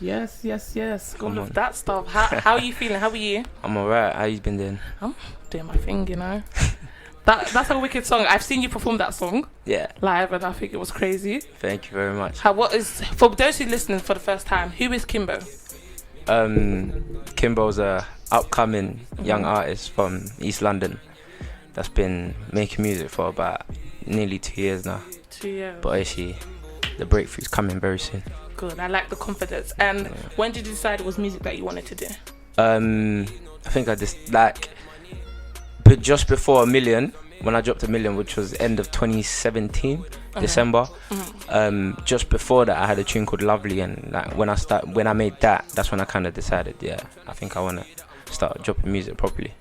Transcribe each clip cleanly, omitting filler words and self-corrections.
Yes. Come All of on. that stuff. How are you feeling? How are you? I'm alright. How you been doing? I'm doing my thing, you know. That's a wicked song. I've seen you perform that song Yeah. live, and I think it was crazy. Thank you very much. What is, for those who listening for the first time? Who is Kimbo? Kimbo's a upcoming young artist from East London that's been making music for about nearly 2 years now. 2 years. But actually, the breakthrough's coming very soon. Good. I like the confidence. And when did you decide it was music that you wanted to do? I think I just but just before a million, when I dropped a million, which was end of 2017, December. Just before that, I had a tune called Lovely, and like when I made that, that's when I kind of decided, I think I want to start dropping music properly.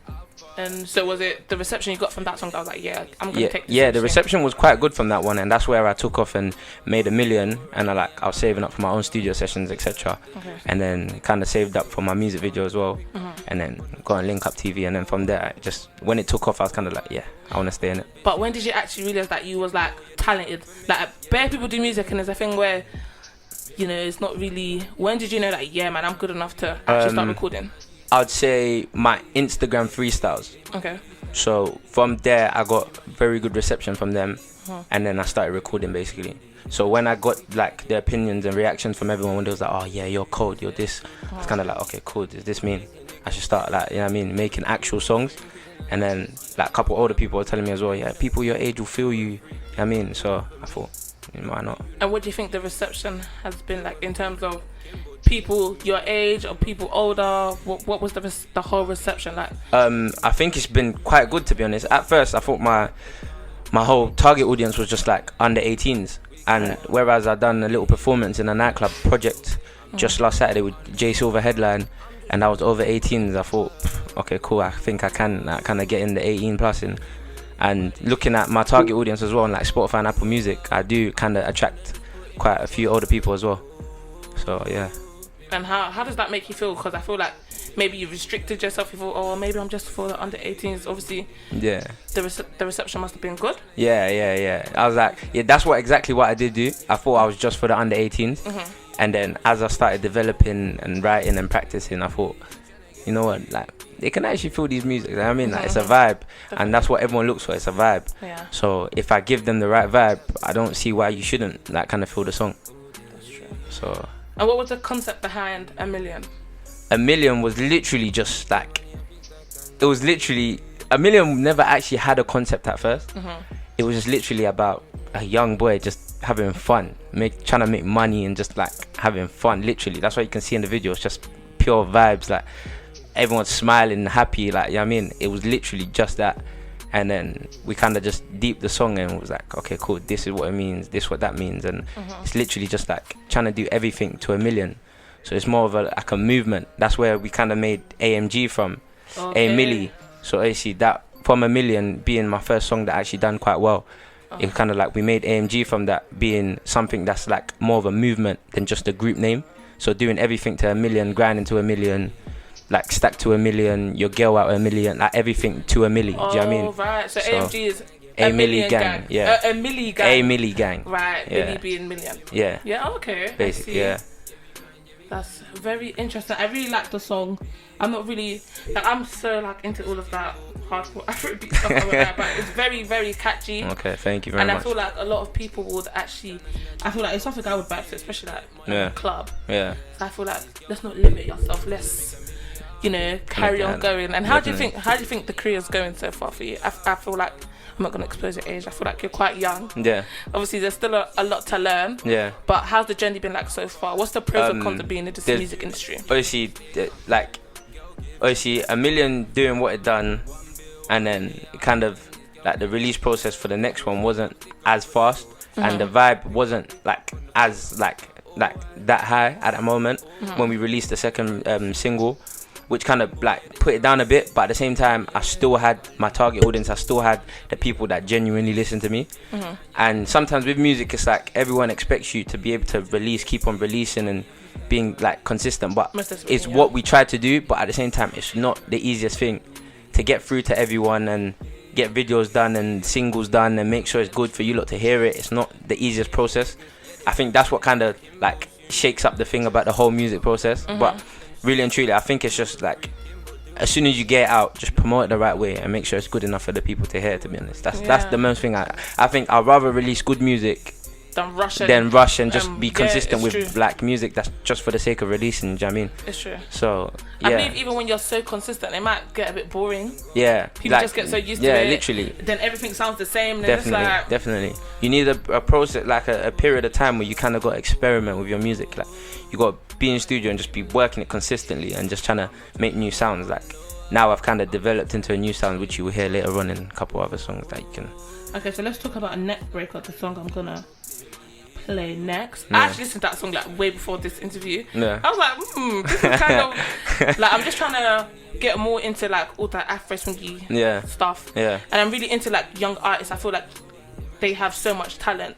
And so was it the reception you got from that song that was like, I'm gonna take this? Yeah, the reception was quite good from that one, and that's where I took off and made a million, and I was saving up for my own studio sessions, etc. And then kind of saved up for my music video as well, and then got on Link Up TV, and then from there, when it took off, I was kind of like, I want to stay in it. But when did you actually realize that you was like talented? Like bare people do music, and there's a thing where, you know, it's not really. When did you know that man, I'm good enough to actually start recording? I'd say my Instagram freestyles. Okay. So from there, I got very good reception from them, and then I started recording basically. So when I got like the opinions and reactions from everyone, when they was like, "Oh yeah, you're cold, you're this," it's kind of like, okay, cool. Does this mean I should start making actual songs? And then like a couple older people were telling me as well, people your age will feel you. You know what I mean? So I thought, why not? And what do you think the reception has been like in terms of people your age or people older? What was the whole reception like? I think it's been quite good, to be honest. At first I thought my whole target audience was just like under 18s, and whereas I'd done a little performance in a nightclub project just last Saturday with Jay Silver headline, and I was over 18s, I thought, okay, cool, I think I can kind of get in the 18 plus in. And looking at my target audience as well on like Spotify and Apple Music, I do kind of attract quite a few older people as well. So yeah. And how does that make you feel? Because I feel like maybe you restricted yourself. You thought, oh, maybe I'm just for the under 18s. Obviously, the reception must have been good. Yeah. I was like, that's exactly what I did do. I thought I was just for the under 18s, and then as I started developing and writing and practicing, I thought, you know what, like they can actually feel these music. You know what I mean, like it's a vibe, and that's what everyone looks for. It's a vibe. Yeah. So if I give them the right vibe, I don't see why you shouldn't like kind of feel the song. That's true. So. And what was the concept behind A Million? A Million was literally just like, A Million never actually had a concept at first. It was just literally about a young boy just having fun, trying to make money and just like having fun. Literally, that's what you can see in the video. It's just pure vibes, like everyone's smiling, happy. Like, you know what I mean? It was literally just that. And then we kind of just deeped the song and was like, okay, cool, this is what it means, this what that means. And it's literally just like trying to do everything to a million. So it's more of like a movement. That's where we kind of made AMG from, A Milli. So actually that, from A Million being my first song that actually done quite well, it kind of like we made AMG from that being something that's like more of a movement than just a group name. So doing everything to a million, grinding to a million, like stack to a million, your girl out a million, like everything to a milli. Do you know what I mean? Right. So AMG is A Milli Gang. Yeah. A Milli Gang. A Milli Gang. Right. Yeah. Milli being million. Yeah. Yeah. Okay. Basically, yeah. That's very interesting. I really like the song. I'm not really like, I'm so like into all of that hardcore Afrobeat stuff like that, but it's very, very catchy. Okay, thank you very much. And I feel like a lot of people would actually, I feel like it's something I would vibe to, especially like a club. Yeah. So I feel like let's not limit yourself. Let's, carry on going. And how do you think the career's going so far for you? I feel like, I'm not gonna expose your age. I feel like you're quite young. Yeah. Obviously, there's still a lot to learn. Yeah. But how's the journey been like so far? What's the pros and cons of being in this music industry? Obviously, A Million doing what it done, and then kind of like the release process for the next one wasn't as fast, and the vibe wasn't like as like that high at that moment when we released the second single, which kind of like put it down a bit. But at the same time, I still had my target audience. I still had the people that genuinely listen to me. And sometimes with music, it's like everyone expects you to be able to keep on releasing and being like consistent. But it's what we try to do. But at the same time, it's not the easiest thing to get through to everyone and get videos done and singles done and make sure it's good for you lot to hear it. It's not the easiest process. I think that's what kind of like shakes up the thing about the whole music process. But really and truly, I think it's just like, as soon as you get it out, just promote it the right way and make sure it's good enough for the people to hear. To be honest, that's the most thing. I think I'd rather release good music than rush and just be consistent with true. like music that's just for the sake of releasing. Do you know what I mean? It's true. So I believe even when you're so consistent, it might get a bit boring. Yeah, people just get so used to it. Yeah, literally. Then everything sounds the same. Then Definitely. You need a process, like a period of time where you kind of got to experiment with your music. Like you got to be in studio and just be working it consistently and just trying to make new sounds. Like now I've kind of developed into a new sound, which you will hear later on in a couple other songs that you can. Okay, so let's talk about a neck breaker, the song I'm gonna play next. I actually listened to that song like way before this interview. I was like, this is kind of like, I'm just trying to get more into like all that Afro swingy stuff. And I'm really into like young artists. I feel like they have so much talent.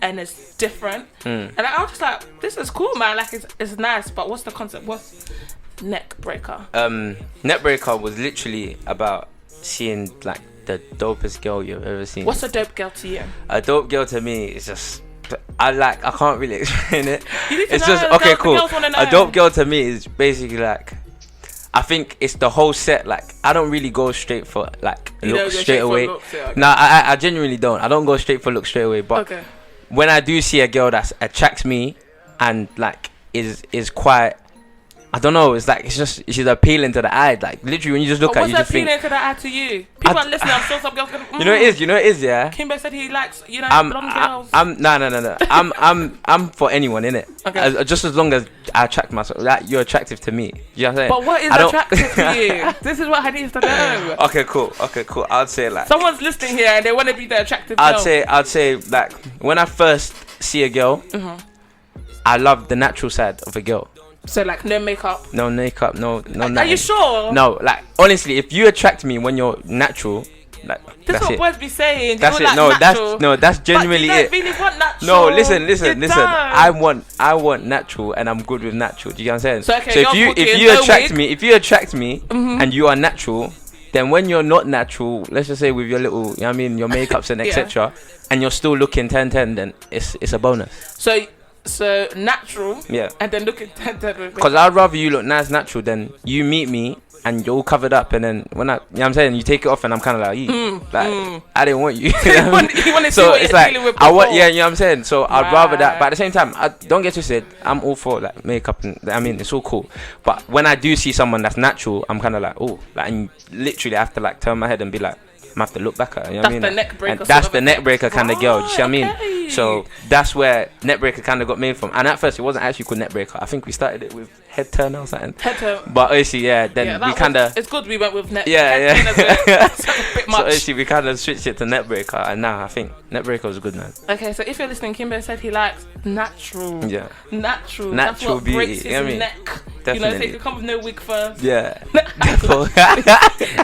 And it's different. And like, I was just like, this is cool, man. Like it's nice, but what's the concept? What's neck breaker? Neck breaker was literally about seeing like the dopest girl you've ever seen. What's a dope girl to you? A dope girl to me is just, I can't really explain it. It's just okay, cool. A dope girl to me is basically like, I think it's the whole set. Like I don't really go straight for like looks straight away. No, I genuinely don't. I don't go straight for looks straight away. But when I do see a girl that attracts me and like is quite, I don't know, it's like, it's just, she's appealing to the eye. Like literally when you just look at her, you just think, what's appealing to the eye to you? People are listening. I'm sure some girls gonna, you know it is, yeah. Kimbo said he likes, blonde girls. No. I'm for anyone, innit? Okay. Just as long as I attract myself, like you're attractive to me. You know what I'm saying? But what is attractive to you? This is what I need to know. Okay, cool. I'd say like, someone's listening here and they want to be the attractive girl. I'd say like, when I first see a girl, I love the natural side of a girl. So like no makeup, no nothing. Are you sure? No, like honestly, if you attract me when you're natural, like that's what boys be saying. That's it. Like, that's genuinely but you it. Really want natural. No, listen. I want natural, and I'm good with natural. Do you know what I'm saying? So, okay, if you attract me, and you are natural, then when you're not natural, let's just say with your little, you know what I mean, your makeups and etc., and you're still looking 10-10, then it's a bonus. So natural, and then look at that. Because I'd rather you look nice natural than you meet me and you're all covered up, and then when you know what I'm saying, you take it off and I'm kind of like, I didn't want you. You want to see so what it's you're like, dealing with you know before. what I'm saying. So I'd rather that, but at the same time, don't get twisted. I'm all for like makeup, and I mean it's all cool. But when I do see someone that's natural, I'm kind of like, oh, like, and literally I have to like turn my head and be like, I have to look back at her. You know what I mean? The neck breaker. That's the neck breaker kind of girl. Do you see what I mean? So that's where neck breaker kind of got made from. And at first, it wasn't actually called neck breaker. I think we started it with head turner or something. Head turner. But obviously, then we kind of. It's good we went with neck. Yeah. That's a bit much. So obviously, we kind of switched it to neck breaker, and now I think neck breaker is a good man. Okay, so if you're listening, Kimbo said he likes natural. Yeah. Natural. That's what beauty. Breaks his neck. Definitely. So you can come with no wig first. Yeah.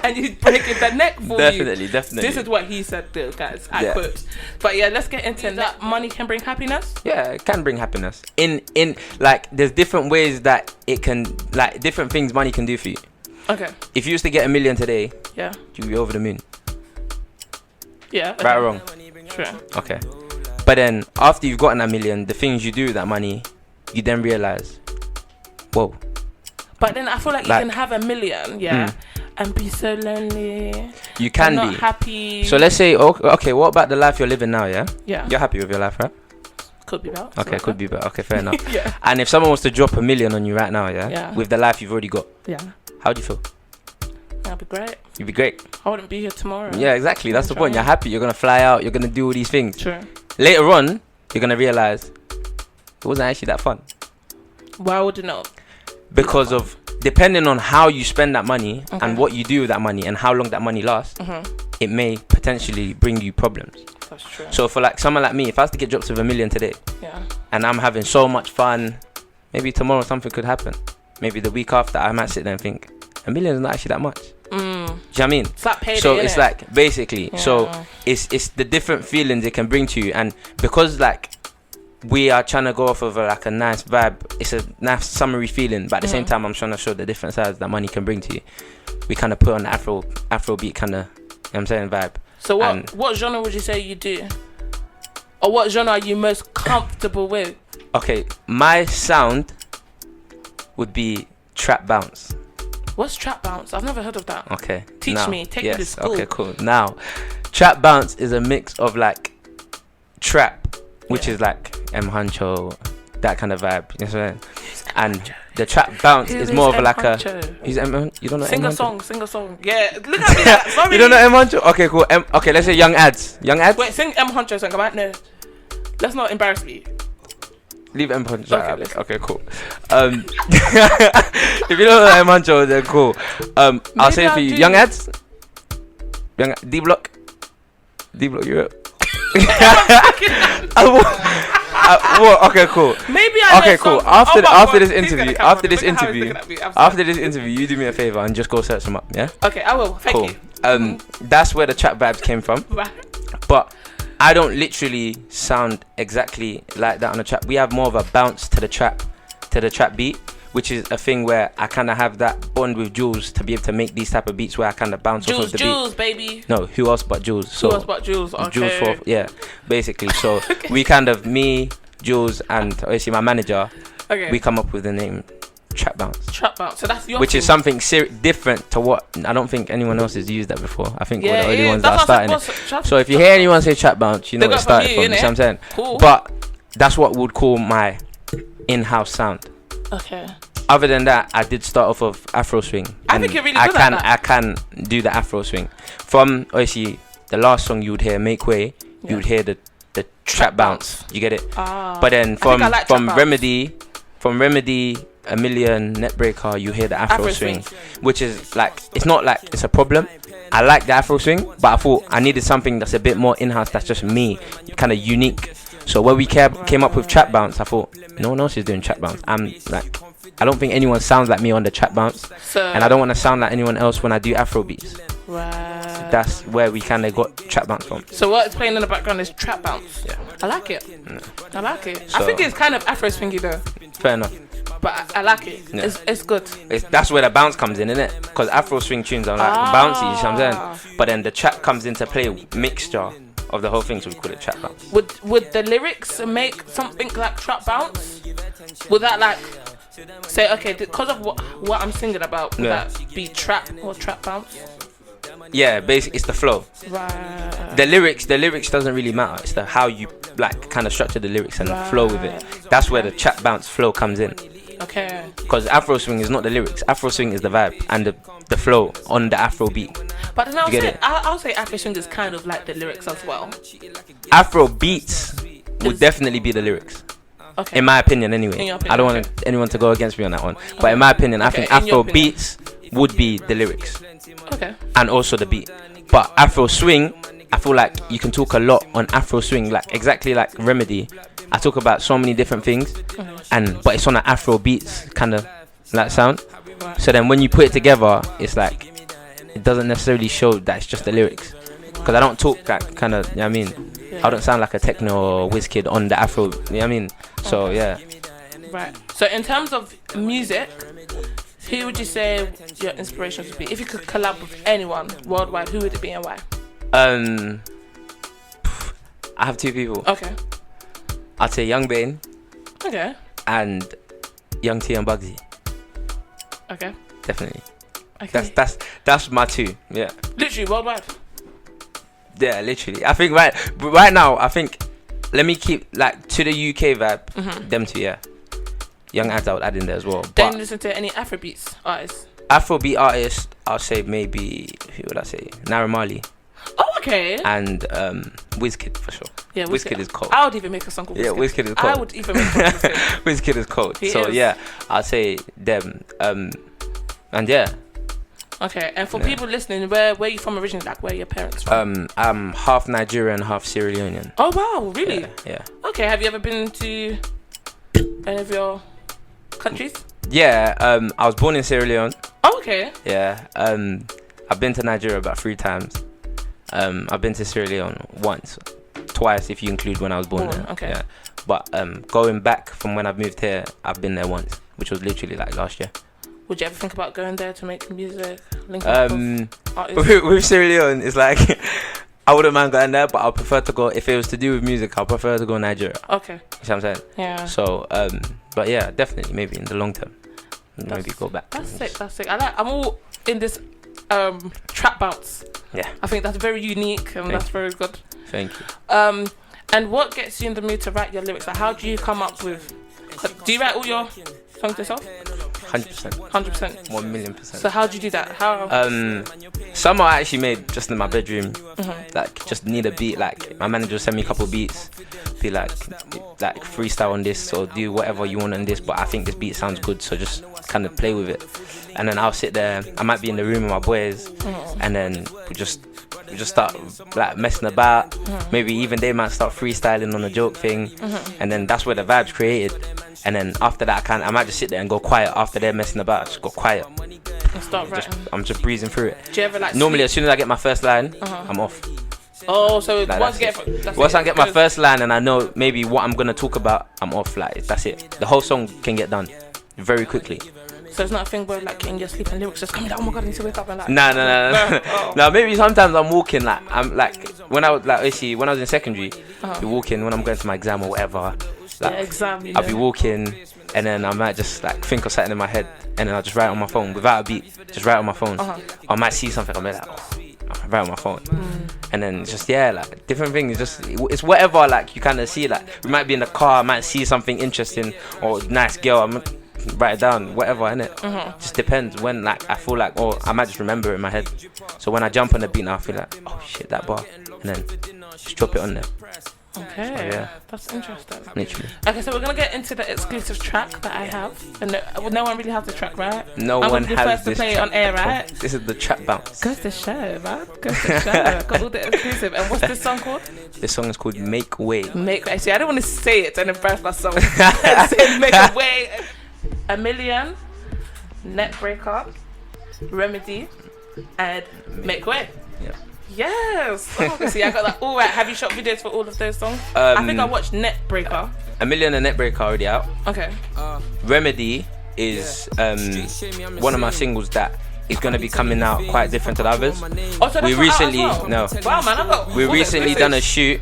And he's breaking the neck for you. Definitely. This is what he said, though, guys. I quote. But yeah, let's get into that. Money can bring happiness. Yeah, it can bring happiness. In like, there's different ways that it can, like, different things money can do for you. Okay. If you used to get $1 million today, you'd be over the moon. Yeah. Okay. Right or wrong? Sure. Okay. But then after you've gotten $1 million, the things you do with that money, you then realize, whoa. But then I feel like you can have $1 million, and be so lonely. You can not be happy. So let's say, okay, what about the life you're living now? Yeah. You're happy with your life, right? Could be better. Okay, could be better. Okay, fair enough. And if someone was to drop $1 million on you right now, with the life you've already got, how do you feel? That'd be great. You'd be great. I wouldn't be here tomorrow. Yeah, exactly. That's the point. You're happy. You're gonna fly out. You're gonna do all these things. True. Later on, you're gonna realize it wasn't actually that fun. Why would you know? Because of, depending on how you spend that money and what you do with that money and how long that money lasts, it may potentially bring you problems. That's true. So for like someone like me, if I was to get dropped with $1 million today, and I'm having so much fun, maybe tomorrow something could happen. Maybe the week after, I might sit there and think, $1 million is not actually that much. Do you know what I mean? It's like payday, so it's like, basically, so it's the different feelings it can bring to you, and because like we are trying to go off of like a nice vibe, it's a nice summery feeling, but at the same time I'm trying to show the different sides that money can bring to you. We kind of put on the Afrobeat kind of, you know what I'm saying, vibe. So what genre would you say you do, or what genre are you most comfortable with? Okay, my sound would be trap bounce. What's trap bounce? I've never heard of that. Okay. Teach me. Take me to school. Okay, cool. Now, trap bounce is a mix of like trap, which is like M Huncho, that kind of vibe. You know what I'm saying? And the trap bounce is more of like a. He's M. You don't know Sing M a song. Sing a song. Yeah. Look at me. Like, sorry. You don't know M Huncho? Okay, cool. Okay, let's say Young Ads. Young Ads. Wait, sing M Huncho song. I might know. Let's not embarrass me. Leave M Huncho out. Okay, cool. If you don't know M Huncho, then cool. I'll say it for you. Young Ads. Young D Block, Europe. Okay, cool. Maybe I. Okay, cool. After this interview, you do me a favor and just go search them up. Yeah. Okay, I will. Thank you. That's where the trap vibes came from. Right. But I don't literally sound exactly like that on the trap. We have more of a bounce to the trap beat, which is a thing where I kind of have that bond with Jules to be able to make these type of beats where I kind of bounce off of the Jules, beat. baby. No, who else but Jules? So who else but Jules? Okay. Jules basically. So we kind of, me, Jules, and obviously my manager, we come up with the name Trap Bounce. Trap Bounce. So that's your which thing. is something different to what I don't think anyone else has used that before. I think we're the only ones that are starting it. So if you hear anyone say Trap Bounce, you know where it started from. You know what I'm saying? Cool. But that's what we would call my in-house sound. Okay. Other than that, I did start off of Afro swing. I think you're really good at that. I can do the Afro swing. From obviously the last song you would hear, Make Way, you would hear the trap bounce. You get it? But then from Remedy, A Million, Netbreaker, you hear the Afro swing, which is like, it's not like it's a problem. I like the Afro swing, but I thought I needed something that's a bit more in-house, that's just me, kind of unique. So when we came up with trap bounce, I thought no one else is doing trap bounce. I'm like, I don't think anyone sounds like me on the trap bounce, and I don't want to sound like anyone else when I do Afrobeats. Right. That's where we kind of got trap bounce from. So what is playing in the background is trap bounce. Yeah. I like it. I like it. So, I think it's kind of Afro swingy though. Fair enough. But I like it. Yeah. It's good. That's where the bounce comes in, innit? Because Afro swing tunes are like bouncy, you know what I'm saying? But then the trap comes into play, mixture of the whole thing, so we call it trap bounce. Would the lyrics make something like trap bounce? Would that like say, okay, because of what I'm singing about, would that be trap or trap bounce? Yeah, basically it's the flow. Right. The lyrics doesn't really matter. It's the how you like kind of structure the lyrics and flow with it. That's where the trap bounce flow comes in. Okay. Because Afro swing is not the lyrics. Afro swing is the vibe and the flow on the Afro beat. But then I'll say Afro swing is kind of like the lyrics as well. Afro beats would definitely be the lyrics. Okay. In my opinion, anyway. I don't want anyone to go against me on that one. But in my opinion, I think Afro beats would be the lyrics. Okay. And also the beat. But Afro swing, I feel like you can talk a lot on Afro swing, like exactly like Remedy. I talk about so many different things, but it's on an Afro beats kind of like sound. Right. So then when you put it together, it's like it doesn't necessarily show that it's just the lyrics. Because I don't talk that kind of, you know what I mean? Yeah. I don't sound like a techno or WizKid on the Afro, you know what I mean? So yeah. Right. So in terms of music, who would you say your inspirations would be? If you could collab with anyone worldwide, who would it be and why? I have two people. Okay. I'd say Young Bane. Okay. And Young T and Bugsy. Okay. Definitely. Okay. That's my two. Yeah. Literally worldwide. Yeah, literally. I think right now, I think let me keep like to the UK vibe. Them two, yeah. Young Ads I would add in there as well. Don't listen to any Afrobeats artists. Afrobeat artists, I'll say maybe who would I say? Naira Marley. Oh, okay. And WizKid for sure. Yeah, WizKid is cold. I would even make a song called WizKid. Yeah, WizKid is cold. I would even make a song called WizKid. WizKid is cold. So yeah, I'll say them. And yeah. Okay, and for people listening, where are you from originally? Like, where are your parents from? I'm half Nigerian, half Sierra Leonean. Oh wow, really? Yeah. Okay, have you ever been to any of your countries? Yeah, I was born in Sierra Leone. Oh, okay. Yeah, I've been to Nigeria about 3 times. I've been to Sierra Leone once, twice if you include when I was born there. Okay. Yeah. But going back from when I've moved here, I've been there once, which was literally like last year. Would you ever think about going there to make music? Link up with artists? With Sierra Leone, it's like I wouldn't mind going there, but I'll prefer to go, if it was to do with music, I'll prefer to go Nigeria. Okay. You see what I'm saying? Yeah. So, but yeah, definitely, maybe in the long term, maybe go back. That's sick. I'm all in this trap bounce. Yeah. I think that's very unique and that's very good. Thank you. And what gets you in the mood to write your lyrics? Like, how do you come up with? Do you write all your songs yourself? 100%. 100%. 1,000,000%. So how do you do that? How? Some are actually made just in my bedroom. Like, just need a beat. Like, my manager will send me a couple of beats. Be like freestyle on this or do whatever you want on this. But I think this beat sounds good, so just kind of play with it. And then I'll sit there. I might be in the room with my boys, and then we just start like messing about. Maybe even they might start freestyling on a joke thing, and then that's where the vibe's created. And then after that, I might just sit there and go quiet. After they're messing about, just go quiet. And start writing. I'm just breezing through it. Do you ever normally as soon as I get my first line, I'm off. Oh, so like, once I get my first line and I know maybe what I'm gonna talk about, I'm off. Like, that's it. The whole song can get done very quickly. So it's not a thing where like in your sleep and lyrics just coming down. Oh my god, I need to wake up and like. No. No, maybe sometimes I'm walking like I'm like when I was like actually when I was in secondary, be walking when I'm going to my exam or whatever. Like, exam. I'll be walking and then I might just like think of something in my head and then I'll just write on my phone without a beat. Just write on my phone. I might see something. I'm like, I'll write on my phone. And then it's just like different things. It's whatever like you kind of see. Like we might be in the car, I might see something interesting or nice girl. I'm write it down, whatever, innit? Just depends when like I feel like, or I might just remember it in my head. So when I jump on the beat now, I feel like, oh shit, that bar, and then just drop it on there. Okay, so, yeah, that's interesting. Literally. Okay, so we're gonna get into the exclusive track that I have, and no one really has the track, right? No one has first this to play it on air, right? This is the trap bounce. Go to the show, man. Go to the show. Got all the exclusive. And what's this song called? This song is called Make Way. Make Way. See, I don't want to say it and embarrass myself. Say Make a Way. A Million, Netbreaker, Remedy, and Make Way. Yeah. Yes. Oh, see, I got that all right. Have you shot videos for all of those songs? I think I watched Netbreaker. A Million and Netbreaker already out. Okay. Remedy is one of my singles that is going to be coming out quite different to the others. Oh, so we recently Wow, man, we recently done a shoot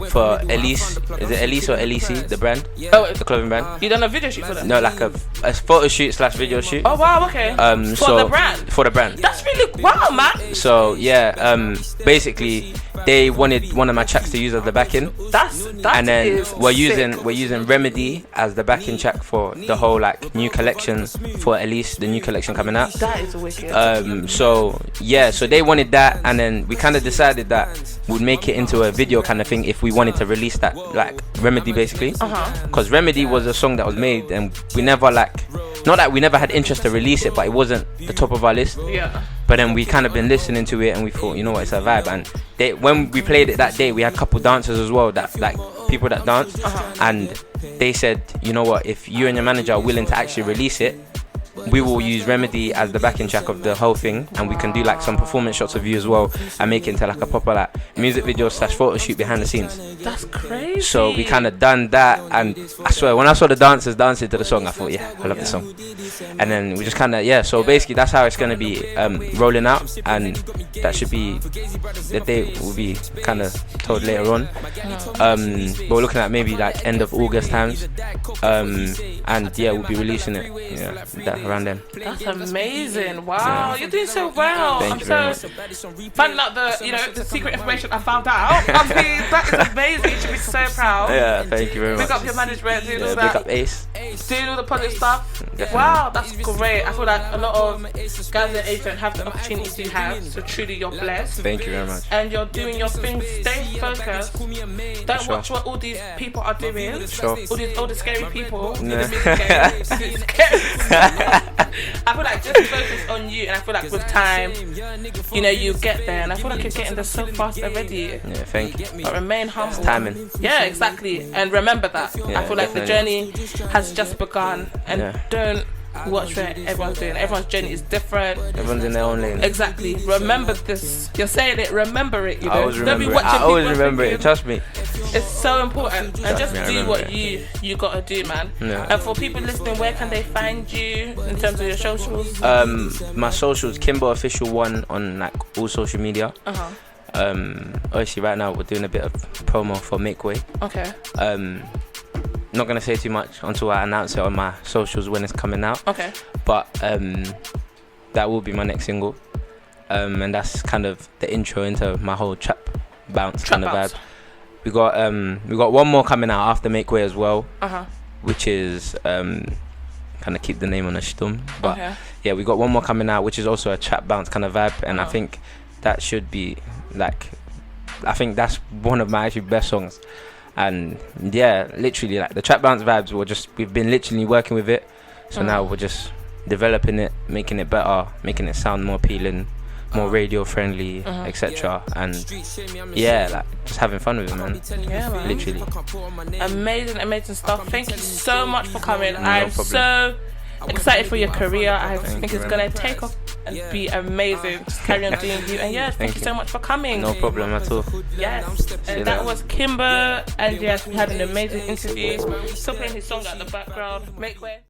for Elise. Is it Elise or Elise, the brand? Oh, the clothing brand. You done a video shoot for them? No, like a photo shoot / video shoot. Oh wow, okay. For the brand. For the brand. That's really wow, man. So yeah, basically they wanted one of my tracks to use as the backing. That's and then is we're sick. using Remedy as the backing track for the whole like new collection for Elise, the new collection coming out. That is wicked. So yeah, so they wanted that, and then we kind of decided that we'd make it into a video kind of thing if we wanted to release that like Remedy basically. Because Remedy was a song that was made and we never not that we never had interest to release it, but it wasn't the top of our list. Yeah. But then we kind of been listening to it and we thought, you know what, it's a vibe. And when we played it that day, we had a couple dancers as well, that like people that dance, and they said, you know what, if you and your manager are willing to actually release it, we will use Remedy as the backing track of the whole thing, and we can do like some performance shots of you as well and make it into like a proper like music video / photo shoot behind the scenes. That's crazy. So we kind of done that, and I swear when I saw the dancers dancing to the song, I thought, yeah, I love the song. And then we just kind of so basically that's how it's going to be rolling out, and that should be the date will be kind of told later on. But we're looking at maybe like end of August times, and yeah, we'll be releasing it that around then. That's amazing. Wow, you're doing so well. Thank you very much. Finding out the secret information I found out. I mean, that is amazing. You should be so proud. Yeah, thank you very much. Big up your management, doing all that. Big up Ace. Doing all the positive stuff. Definitely. Wow, that's great. I feel like a lot of guys in age don't have the opportunities you have. So truly, you're blessed. Thank you very much. And you're doing your thing. Stay focused. Don't watch what all these people are doing. Sure. All the scary people. Yeah. I feel like just focus on you, and I feel like with time, you get there, and I feel like you're getting there so fast already. Yeah, thank you. But remain humble. It's timing. Yeah, exactly. And remember that. Yeah, I feel like definitely. the journey has just begun, and don't watch what everyone's doing. Everyone's journey is different. Everyone's in their own lane. Exactly. Remember this. You're saying it. Remember it. I always remember it. I always remember it. Trust me. It's so important. And just do what it. you gotta do, man. Yeah. And for people listening, where can they find you in terms of your socials? My socials, Kimbo Official 1 on like all social media. Obviously right now we're doing a bit of promo for Make Way. Okay. Not gonna say too much until I announce it on my socials when it's coming out. Okay. But that will be my next single, and that's kind of the intro into my whole trap bounce kind of vibe. We got one more coming out after Make Way as well, which is kind of keep the name on the stum. But yeah, we got one more coming out, which is also a trap bounce kind of vibe, and I think that should be like, I think that's one of my actually best songs. And yeah, literally like the trap bounce vibes we've been literally working with it, so now we're just developing it, making it better, making it sound more appealing, more radio friendly, etc. And yeah, like just having fun with it, man. Yeah, man. Literally amazing stuff. Thank you so much for coming. I'm so excited for your career. I think it's gonna take off and be amazing. Just carry on doing you. And yes, thank you so much for coming. No problem at all. Yes, and that was Kimber. And yes, we had an amazing interview. Still playing his song at the background. Make Way.